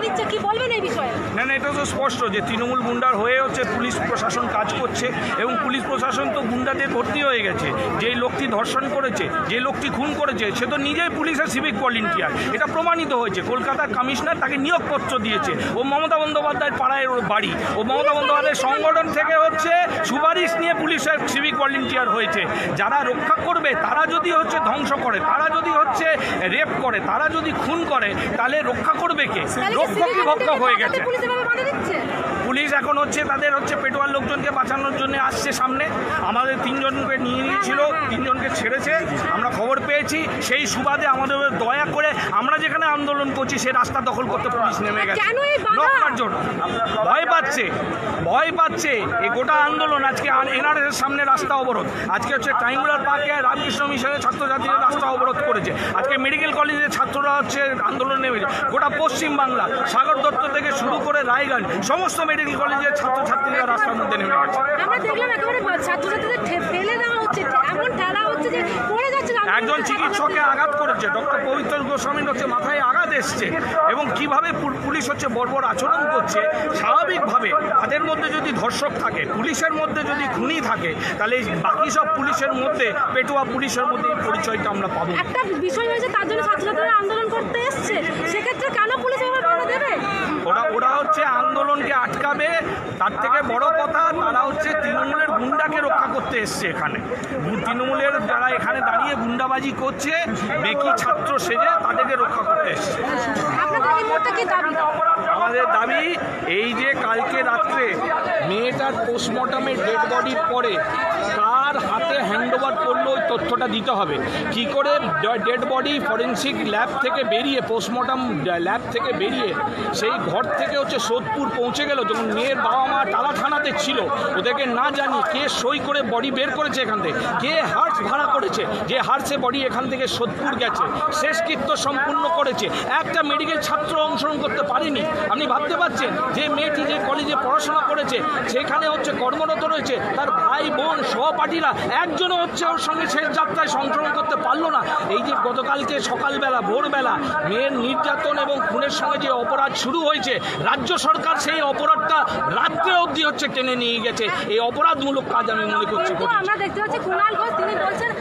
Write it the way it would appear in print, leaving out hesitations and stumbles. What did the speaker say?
দিচ্ছে, কি বলবেন এই বিষয়ে? না, এটা তো স্পষ্ট যে তৃণমূল গুন্ডার হয়ে হচ্ছে পুলিশ প্রশাসন কাজ করছে, এবং পুলিশ প্রশাসন তো গুন্ডাদের ভর্তি হয়ে গেছে। যেই লোকটি ধর্ষণ করেছে, যে লোকটি খুন করেছে, সে তো নিজেই পুলিশের সিভিক ভলেন্টিয়ার, এটা প্রমাণিত হয়েছে। কলকাতার কমিশনার তাকে নিয়োগপত্র দিয়েছে। ও মমতা বন্দ্যোপাধ্যায়ের পাড়ায় ওর বাড়ি, ও মমতা বন্দ্যোপাধ্যায়ের সংগঠন থেকে হচ্ছে সুপারিশ নিয়ে পুলিশের সিভিক ভলেন্টিয়ার হয়েছে। যারা রক্ষা করবে তারা যদি হচ্ছে ধ্বংস করে, তারা যদি হচ্ছে রেপ করে, তারা যদি খুন করে, তাহলে রক্ষা করবে কে? রক্ষকই ভক্ষক হয়ে গেছে। পুলিশ এখন হচ্ছে তাদের হচ্ছে পেটোয়ার লোকজনকে বাঁচানোর জন্য আসছে সামনে। আমাদের 3 জনকে নিয়ে নিয়েছিল, 3 জনকে ছেড়েছে, আমরা খবর পেয়েছি। সেই সুবাদে আমাদের দয়া করে আমরা যেখানে আন্দোলন করছি সে রাস্তা দখল করতে পুলিশ নেমে গেছে। রক্ষার জন্য ভয় পাচ্ছে এই গোটা আন্দোলন। আজকে এনআরএস সামনে রাস্তা অবরোধ, আজকে হচ্ছে ট্রাইঙ্গুলার পার্কে রামকৃষ্ণ মিশনের ছাত্রছাত্রীরা রাস্তা অবরোধ করেছে, আজকে মেডিকেল কলেজের ছাত্ররা হচ্ছে আন্দোলন নেমেছে। গোটা পশ্চিমবাংলা, সাগর দত্ত থেকে শুরু করে রায়গঞ্জ, সমস্ত মেডিকেল কলেজের ছাত্রছাত্রীরা রাস্তার মধ্যে নেমে গেছে। একজন চিকিৎসককে আঘাত করেছে, ডক্টর পবিত্র গোস্বামীর হচ্ছে মাথায় আঘাত এসছে, এবং কিভাবে পুলিশ হচ্ছে বর্বর আচরণ করছে। স্বাভাবিকভাবে তাদের মধ্যে যদি ধর্ষক থাকে, পুলিশের মধ্যে যদি খুনি থাকে, তাহলে বাকি সব পুলিশের মধ্যে, পেটুয়া পুলিশের মধ্যে এই পরিচয়টা আমরা পাবো। একটা বিষয় হয়েছে, তার জন্য ছাত্রছাত্রীরা আন্দোলন করতে এসছে, সেক্ষেত্রে কেন পুলিশ এভাবে বাধা দেবে? ওরা হচ্ছে আন্দোলনকে আটকাবে। তার থেকে বড় কথা, তারা হচ্ছে তৃণমূলের গুন্ডাকে রক্ষা করতে এসছে এখানে। তৃণমূলের যারা এখানে দাঁড়িয়ে গুন্ডাবাজি করছে, বেকি ছাত্র সেজে, তাদেরকে রক্ষা করতে এসছে। আমাদের দাবি এই যে কালকে রাত্রে মেয়েটার পোস্টমর্টমের ডেড বডির পরে কার হাতে হ্যান্ডওভার করলো ওই তথ্যটা দিতে হবে। কি করে ডেড বডি ফরেন্সিক ল্যাব থেকে বেরিয়ে, পোস্টমর্টম ল্যাব থেকে বেরিয়ে সেই ঘর থেকে হচ্ছে সোদপুর পৌঁছে গেল, যখন মেয়ের বাবা মা টালা থানাতে ছিল, ওদেরকে না জানি কে সই করে বডি বের করেছে এখান থেকে, কে হার্স ভাড়া করেছে, যে হার্সে বডি এখান থেকে সোদপুর গেছে, শেষকৃত্য সম্পূর্ণ করেছে। একটা মেডিকেল ছাত্র অংশগ্রহণ করতে পারেনি। আপনি ভাবতে পারছেন যে মেয়েটি যে কলেজে পড়াশোনা করেছে, সেখানে হচ্ছে কর্মরত রয়েছে, তার ভাই বোন সহপাঠীরা একজনও হচ্ছে ওর সঙ্গে শেষ যাত্রায় অংশগ্রহণ করতে পারলো না। এই যে গতকালকে সকালবেলা ভোরবেলা মেয়ের নির্যাতন এবং খুনের সঙ্গে যে অপরাধ শুরু হয়েছে, রাজ্য সরকার সেই অপরাধটা রাত্রে অবধি হচ্ছে টেনে নিয়ে গেছে। এই অপরাধমূলক কাজ আমি মনে করছি। আমরা দেখতে পাচ্ছি কুণাল ঘোষ, তিনি বলছেন